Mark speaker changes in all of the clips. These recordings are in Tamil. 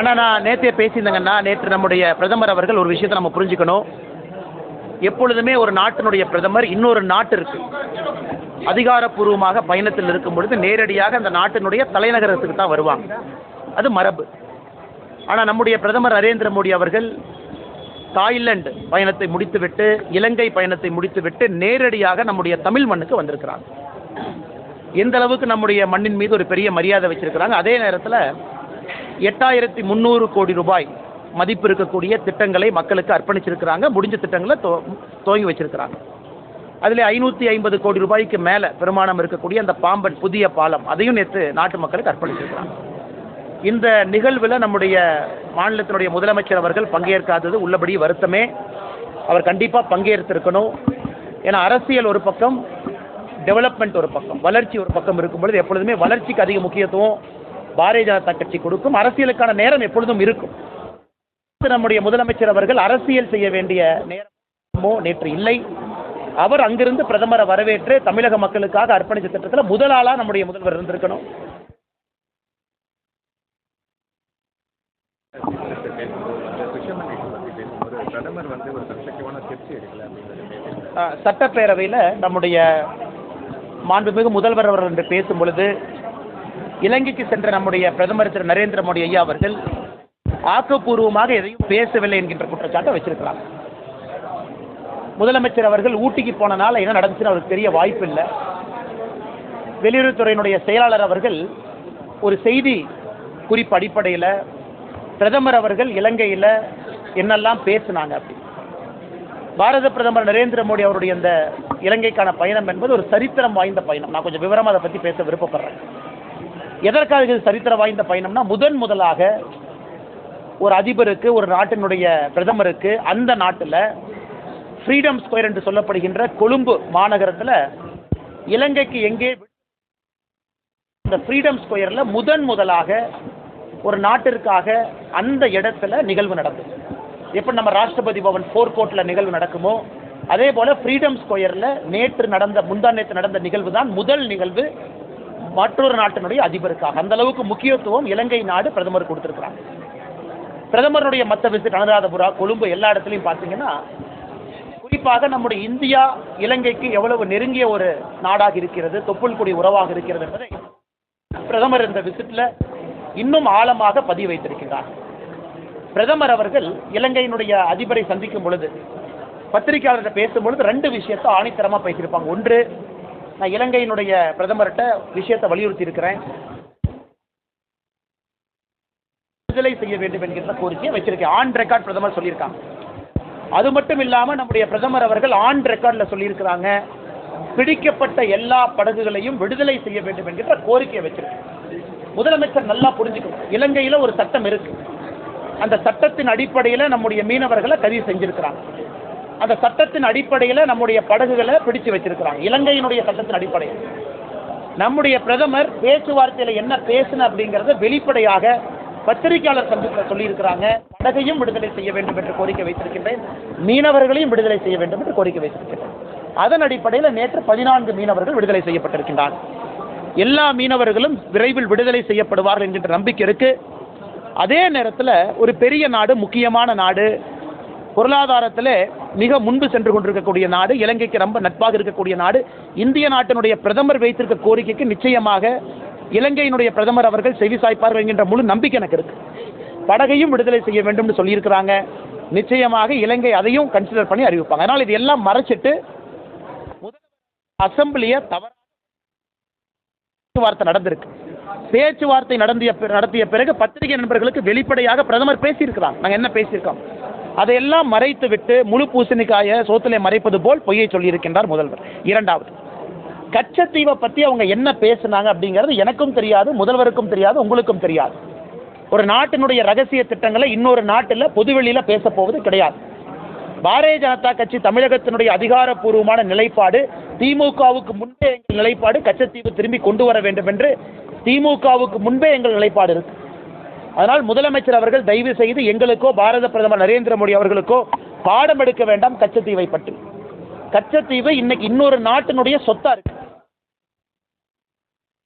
Speaker 1: ஆனால் நான் நேற்றே பேசியிருந்தேங்கன்னா, நேற்று நம்முடைய பிரதமர் அவர்கள் ஒரு விஷயத்தை நம்ம புரிஞ்சுக்கணும். எப்பொழுதுமே ஒரு நாட்டினுடைய பிரதமர் இன்னொரு நாட்டிற்கு அதிகாரப்பூர்வமாக பயணத்தில் இருக்கும் பொழுது நேரடியாக அந்த நாட்டினுடைய தலைநகரத்துக்கு தான் வருவாங்க. அது மரபு. ஆனால் நம்முடைய பிரதமர் நரேந்திர மோடி அவர்கள் தாய்லாந்து பயணத்தை முடித்துவிட்டு, இலங்கை பயணத்தை முடித்துவிட்டு நேரடியாக நம்முடைய தமிழ் மண்ணுக்கு வந்திருக்கிறாங்க. எந்த அளவுக்கு நம்முடைய மண்ணின் மீது ஒரு பெரிய மரியாதை வச்சிருக்கிறாங்க. அதே நேரத்தில் 8300 கோடி ரூபாய் மதிப்பு இருக்கக்கூடிய திட்டங்களை மக்களுக்கு அர்ப்பணிச்சிருக்கிறாங்க. முடிஞ்ச திட்டங்களை துவங்கி வச்சிருக்கிறாங்க. அதில் 550 கோடி ரூபாய்க்கு மேலே பெருமானம் இருக்கக்கூடிய அந்த பாம்பன் புதிய பாலம், அதையும் நேற்று நாட்டு மக்களுக்கு அர்ப்பணிச்சிருக்கிறாங்க. இந்த நிகழ்வில் நம்முடைய மாநிலத்தினுடைய முதலமைச்சர் அவர்கள் பங்கேற்காதது உள்ளபடி வருத்தமே. அவர் கண்டிப்பாக பங்கேற்றிருக்கணும். ஏன்னா அரசியல் ஒரு பக்கம், டெவலப்மெண்ட் ஒரு பக்கம், வளர்ச்சி ஒரு பக்கம் இருக்கும் பொழுது எப்பொழுதுமே வளர்ச்சிக்கு அதிக முக்கியத்துவம் பாரதிய ஜனதா கட்சி கொடுக்கும். அரசியலுக்கான நேரம் எப்பொழுதும் இருக்கும். நம்முடைய முதலமைச்சர் அவர்கள் அரசியல் செய்ய வேண்டிய நேரமோ நேற்று இல்லை. அவர் அங்கிருந்து பிரதமரை வரவேற்று தமிழக மக்களுக்காக அர்ப்பணித்த திட்டத்தில் முதல் ஆளாக நம்முடைய முதல்வர் இருந்திருக்கணும். சட்டப்பேரவையில் நம்முடைய மாண்புமிகு முதல்வர் அவர்கள் என்று பேசும் பொழுது இலங்கைக்கு சென்ற நம்முடைய பிரதமர் திரு நரேந்திர மோடி ஐயா அவர்கள் ஆக்கப்பூர்வமாக எதையும் பேசவில்லை என்கின்ற குற்றச்சாட்டை வச்சிருக்கிறாங்க. முதலமைச்சர் அவர்கள் ஊட்டிக்கு போனனால என்ன நடந்துச்சுன்னு அவருக்கு தெரிய வாய்ப்பு இல்லை. வெளியுறவுத்துறையினுடைய செயலாளர் அவர்கள் ஒரு செய்தி குறிப்பு அடிப்படையில் பிரதமர் அவர்கள் இலங்கையில் என்னெல்லாம் பேசினாங்க அப்படி. பாரத பிரதமர் நரேந்திர மோடி அவருடைய இந்த இலங்கைக்கான பயணம் என்பது ஒரு சரித்திரம் வாய்ந்த பயணம். நான் கொஞ்சம் விவரமாக அதை பற்றி பேச விருப்பப்படுறேன். எதற்காக இது சரித்திரம் வாய்ந்த பயணம்னா, முதலாக ஒரு அதிபருக்கு, ஒரு நாட்டினுடைய பிரதமருக்கு அந்த நாட்டில் ஃப்ரீடம் ஸ்கொயர் என்று சொல்லப்படுகின்ற கொழும்பு மாநகரத்தில் இலங்கைக்கு எங்கே இந்த ஃப்ரீடம் ஸ்கொயரில் முதலாக ஒரு நாட்டிற்காக அந்த இடத்துல நிகழ்வு நடந்தது. எப்படி நம்ம ராஷ்டிரபதி பவன் ஃபோர்கோர்ட்டில் நிகழ்வு நடக்குமோ அதே போல் ஃப்ரீடம் ஸ்கொயரில் முந்தா நேற்று நடந்த நிகழ்வு தான் முதல் நிகழ்வு மற்றொரு நாட்டினுடைய அதிபருக்காக. அந்த அளவுக்கு முக்கியத்துவம் இலங்கை நாடு பிரதமர் கொடுத்துருக்கிறாங்க. பிரதமருடைய மற்ற விசிட் அனுராதபுரா, கொழும்பு எல்லா இடத்துலையும் பார்த்தீங்கன்னா குறிப்பாக நம்முடைய இந்தியா இலங்கைக்கு எவ்வளவு நெருங்கிய ஒரு நாடாக இருக்கிறது, தொப்புள் கொடி உறவாக இருக்கிறது என்பதை பிரதமர் இந்த விசிட்டில் இன்னும் ஆழமாக பதிவு வைத்திருக்கிறார். பிரதமர் அவர்கள் இலங்கையினுடைய அதிபரை சந்திக்கும் பொழுது பத்திரிகையாளர்கிட்ட பேசும்பொழுது 2 விஷயத்தை ஆணித்தரமாக பேசியிருப்பாங்க. ஒன்று, நான் இலங்கையினுடைய பிரதமர்கிட்ட விஷயத்தை வலியுறுத்தி இருக்கிறேன், விடுதலை செய்ய வேண்டும் என்கிற கோரிக்கையை வச்சிருக்கேன். ஆன் ரெக்கார்ட் பிரதமர் சொல்லியிருக்காங்க. அது மட்டும் இல்லாமல் நம்முடைய பிரதமர் அவர்கள் ஆன் ரெக்கார்டில் சொல்லியிருக்கிறாங்க, பிடிக்கப்பட்ட எல்லா படகுகளையும் விடுதலை செய்ய வேண்டும் என்கிற கோரிக்கையை வச்சிருக்கேன். முதலமைச்சர் நல்லா புரிஞ்சுக்கணும், இலங்கையில் ஒரு சட்டம் இருக்கு. அந்த சட்டத்தின் அடிப்படையில் நம்முடைய மீனவர்களை கைது செஞ்சிருக்கிறாங்க. அந்த சட்டத்தின் அடிப்படையில் நம்முடைய படகுகளை பிடிச்சு வச்சிருக்கிறாங்க. இலங்கையினுடைய சட்டத்தின் அடிப்படையில் நம்முடைய பிரதமர் பேச்சுவார்த்தையில் என்ன பேசின அப்படிங்கிறத வெளிப்படையாக பத்திரிகையாளர் சந்திப்பில் சொல்லியிருக்கிறாங்க. படகையும் விடுதலை செய்ய வேண்டும் என்று கோரிக்கை வைத்திருக்கின்றேன், மீனவர்களையும் விடுதலை செய்ய வேண்டும் என்று கோரிக்கை வைத்திருக்கின்றேன். அதன் அடிப்படையில் நேற்று 14 மீனவர்கள் விடுதலை செய்யப்பட்டிருக்கின்றனர். எல்லா மீனவர்களும் விரைவில் விடுதலை செய்யப்படுவார்கள் என்கின்ற நம்பிக்கை இருக்கு. அதே நேரத்தில் ஒரு பெரிய நாடு, முக்கியமான நாடு, பொருளாதாரத்தில் மிக முன்பு சென்று கொண்டிருக்கக்கூடிய நாடு, இலங்கைக்கு ரொம்ப நட்பாக இருக்கக்கூடிய நாடு, இந்திய நாட்டினுடைய பிரதமர் வைத்திருக்க கோரிக்கைக்கு நிச்சயமாக இலங்கையினுடைய பிரதமர் அவர்கள் செவிசாய்ப்பார்கள் என்கின்ற முழு நம்பிக்கை எனக்கு இருக்கு. படகையும் விடுதலை செய்ய வேண்டும் என்று சொல்லியிருக்கிறாங்க. நிச்சயமாக இலங்கை அதையும் கன்சிடர் பண்ணி அறிவிப்பாங்க. அதனால் இது எல்லாம் மறைச்சிட்டு அசம்பிளியை தவறான பேச்சுவார்த்தை நடந்திருக்கு. பேச்சுவார்த்தை நடத்திய பிறகு பத்திரிகை நண்பர்களுக்கு வெளிப்படையாக பிரதமர் பேசியிருக்கிறாங்க. நாங்கள் என்ன பேசியிருக்கோம் அதையெல்லாம் மறைத்து விட்டு முழு பூசணிக்காய சோத்திலே மறைப்பது போல் பொய்யை சொல்லியிருக்கின்றார் முதல்வர். இரண்டாவது, கச்சத்தீவை பற்றி அவங்க என்ன பேசினாங்க அப்படிங்கிறது எனக்கும் தெரியாது, முதல்வருக்கும் தெரியாது, உங்களுக்கும் தெரியாது. ஒரு நாட்டினுடைய ரகசிய திட்டங்களை இன்னொரு நாட்டில் பொதுவெளியில் பேச போவது கிடையாது. பாரதிய ஜனதா கட்சி தமிழகத்தினுடைய அதிகாரப்பூர்வமான நிலைப்பாடு, திமுகவுக்கு முன்பே எங்கள் நிலைப்பாடு கச்சத்தீவு திரும்பி கொண்டு வர வேண்டும் என்று திமுகவுக்கு முன்பே எங்கள் நிலைப்பாடு இருக்கு. அதனால் முதலமைச்சர் அவர்கள் தயவு செய்து எங்களுக்கோ பாரத பிரதமர் நரேந்திர மோடி அவர்களுக்கோ பாடம் எடுக்க வேண்டாம் கச்சத்தீவை பற்றி. கச்சத்தீவு இன்னைக்கு இன்னொரு நாட்டினுடைய சொத்தா இருக்கு.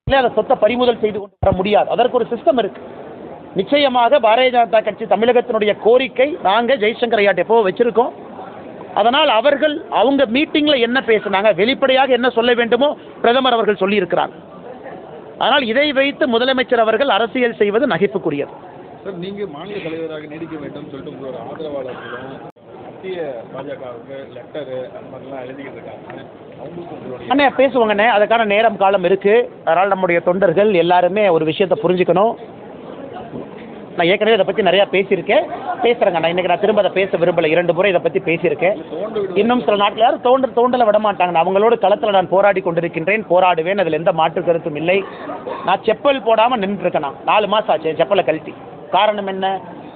Speaker 1: அதை சொத்தை பறிமுதல் செய்து கொண்டு வர முடியாது. அதற்கு ஒரு சிஸ்டம் இருக்கு. நிச்சயமாக பாரதிய ஜனதா கட்சி தமிழகத்தினுடைய கோரிக்கை நாங்கள் ஜெய்சங்கர் ஐயாட்ட எப்போ வச்சிருக்கோம். அதனால் அவர்கள் அவங்க மீட்டிங்கில் என்ன பேசினாங்க, வெளிப்படையாக என்ன சொல்ல வேண்டுமோ பிரதமர் அவர்கள் சொல்லியிருக்கிறாங்க. அதனால் இதை வைத்து முதலமைச்சர் அவர்கள் அரசியல் செய்வது நகைப்புக்குரியது.
Speaker 2: சார், நீங்கள் மாநில தலைவராக நீடிக்க வேண்டும் சொல்லிட்டு உங்களோட ஆதரவாளர்களும் மத்திய பாஜகவுக்கு லெட்டரு அந்த மாதிரிலாம் எழுதிக்கிட்டு இருக்காங்க. அவங்களுக்கு
Speaker 1: அண்ணே பேசுவாங்கண்ணே, அதுக்கான நேரம் காலம் இருக்குது. அதனால் நம்முடைய தொண்டர்கள் எல்லாருமே ஒரு விஷயத்தை புரிஞ்சுக்கணும். நான் ஏற்கனவே இதை பற்றி நிறையா பேசியிருக்கேன், பேசுகிறேங்க. நான் இன்றைக்கி நான் திரும்ப அதை பேச விரும்பலை. 2 முறை இதை பற்றி பேசியிருக்கேன். இன்னும் சில நாட்டில் யாரும் தோண்டலை விட மாட்டாங்க. அவங்களோட களத்தில் நான் போராடி கொண்டிருக்கின்றேன், போராடுவேன். அதில் எந்த மாற்று கருத்தும் இல்லை. நான் செப்பல் போடாமல் நின்றுருக்கேன். நான் 4 மாதம் ஆச்சு செப்பலை கழட்டி. காரணம் என்ன?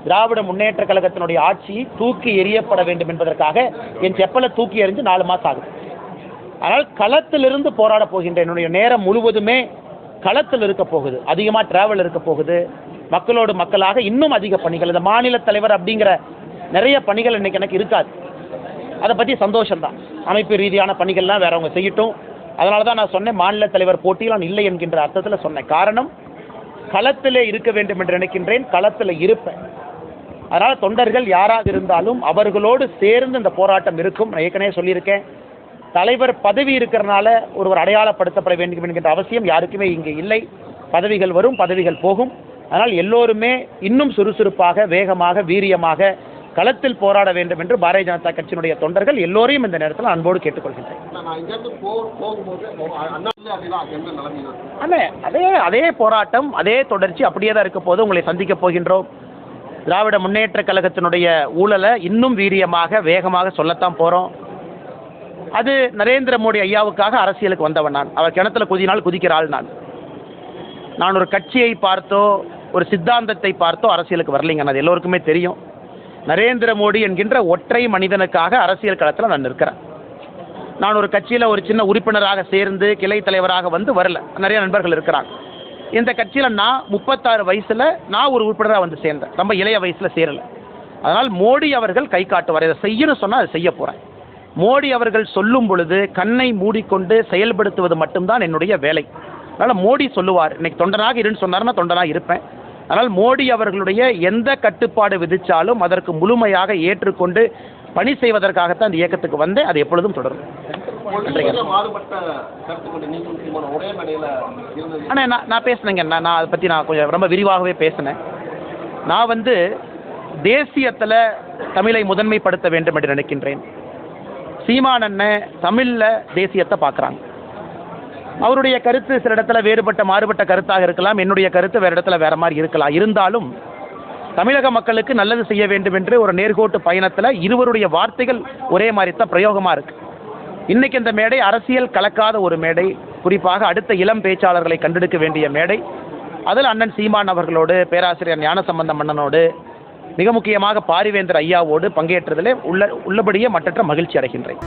Speaker 1: திராவிட முன்னேற்ற கழகத்தினுடைய ஆட்சி தூக்கி எறியப்பட வேண்டும் என்பதற்காக என் செப்பலை தூக்கி எறிஞ்சு 4 மாதம் ஆகுது. அதனால் களத்திலிருந்து போராட போகின்ற என்னுடைய நேரம் முழுவதுமே களத்தில் இருக்க போகுது. அதிகமாக டிராவல் இருக்க போகுது. மக்களோடு மக்களாக இன்னும் அதிக பணிகள், இந்த மாநில தலைவர் அப்படிங்கிற நிறைய பணிகள் இன்னைக்கு எனக்கு இருக்காது. அதை பற்றி சந்தோஷம்தான். அமைப்பு ரீதியான பணிகள்லாம் வேறவங்க செய்யட்டும். அதனால தான் நான் சொன்னேன், மாநில தலைவர் போட்டியில் நான் இல்லை என்கின்ற அர்த்தத்தில் சொன்னேன். காரணம், களத்திலே இருக்க வேண்டும் என்று நினைக்கின்றேன், களத்தில் இருப்பேன். அதனால் தொண்டர்கள் யாராக இருந்தாலும் அவர்களோடு சேர்ந்து இந்த போராட்டம் இருக்கும். நான் ஏற்கனவே சொல்லியிருக்கேன், தலைவர் பதவி இருக்கிறனால ஒருவர் அடையாளப்படுத்தப்பட வேண்டும் என்கின்ற அவசியம் யாருக்குமே இங்கே இல்லை. பதவிகள் வரும், பதவிகள் போகும். அதனால் எல்லோருமே இன்னும் சுறுசுறுப்பாக, வேகமாக, வீரியமாக களத்தில் போராட வேண்டும் என்று பாரதிய ஜனதா கட்சியினுடைய தொண்டர்கள் எல்லோரையும் இந்த நேரத்தில் அன்போடு கேட்டுக்கொள்கின்றேன். அதே போராட்டம், அதே தொடர்ச்சி அப்படியே தான் இருக்க போது. உங்களை சந்திக்க போகின்றோம். திராவிட முன்னேற்ற கழகத்தினுடைய ஊழலை இன்னும் வீரியமாக, வேகமாக சொல்லத்தான் போகிறோம். அது நரேந்திர மோடி ஐயாவுக்காக அரசியலுக்கு வந்தவன் நான். அவர் கிணத்துல குதினால் குதிக்கிற ஆள் நான் ஒரு கட்சியை பார்த்தோ ஒரு சித்தாந்தத்தை பார்த்தோ அரசியலுக்கு வரலைங்க. அது எல்லோருக்குமே தெரியும். நரேந்திர மோடி என்கின்ற ஒற்றை மனிதனுக்காக அரசியல் களத்தில் நான் நிற்கிறேன். நான் ஒரு கட்சியில் ஒரு சின்ன உறுப்பினராக சேர்ந்து கிளை தலைவராக வந்து வரல. நிறைய நண்பர்கள் இருக்கிறாங்க. இந்த கட்சியில் நான் 36 வயசில் நான் ஒரு உறுப்பினராக வந்து சேர்ந்தேன். ரொம்ப இளைய வயசில் சேரலை. அதனால் மோடி அவர்கள் கை காட்டுவார். இதை செய்யணும்னு சொன்னால் அதை செய்ய போகிறேன். மோடி அவர்கள் சொல்லும் பொழுது கண்ணை மூடிக்கொண்டு செயல்படுத்துவது மட்டும்தான் என்னுடைய வேலை. அதனால் மோடி சொல்லுவார், இன்னைக்கு தொண்டனாக இருன்னு சொன்னார்னா தொண்டனாக இருப்பேன். அதனால் மோடி அவர்களுடைய எந்த கட்டுப்பாடு விதித்தாலும் அதற்கு முழுமையாக ஏற்றுக்கொண்டு பணி செய்வதற்காகத்தான் இந்த இயக்கத்துக்கு வந்தேன். அது எப்பொழுதும் தொடரும். ஆனால் நான் பேசினேங்க. நான் அதை பற்றி நான் கொஞ்சம் ரொம்ப விரிவாகவே பேசினேன். நான் தேசியத்தில் தமிழை முதன்மைப்படுத்த வேண்டும் என்று நினைக்கின்றேன். சீமான் அண்ணன் தமிழில் தேசியத்தை பார்க்குறாங்க. அவருடைய கருத்து சில இடத்துல வேறுபட்ட மாறுபட்ட கருத்தாக இருக்கலாம். என்னுடைய கருத்து வேறு இடத்துல வேறு மாதிரி இருக்கலாம். இருந்தாலும் தமிழக மக்களுக்கு நல்லது செய்ய வேண்டும் என்று ஒரு நேர்கோட்டு பயணத்தில் இருவருடைய வார்த்தைகள் ஒரே மாதிரி தான் பிரயோகமாக இருக்குது. இன்றைக்கி இந்த மேடை அரசியல் கலக்காத ஒரு மேடை. குறிப்பாக அடுத்த இளம் பேச்சாளர்களை கண்டெடுக்க வேண்டிய மேடை. அதில் அண்ணன் சீமான் அவர்களோடு, பேராசிரியர் ஞானசம்பந்தம் அண்ணனோடு, மிக முக்கியமாக பாரிவேந்தர் ஐயாவோடு பங்கேற்றதிலே உள்ளபடியே மற்றற்ற மகிழ்ச்சி அடைகின்றேன்.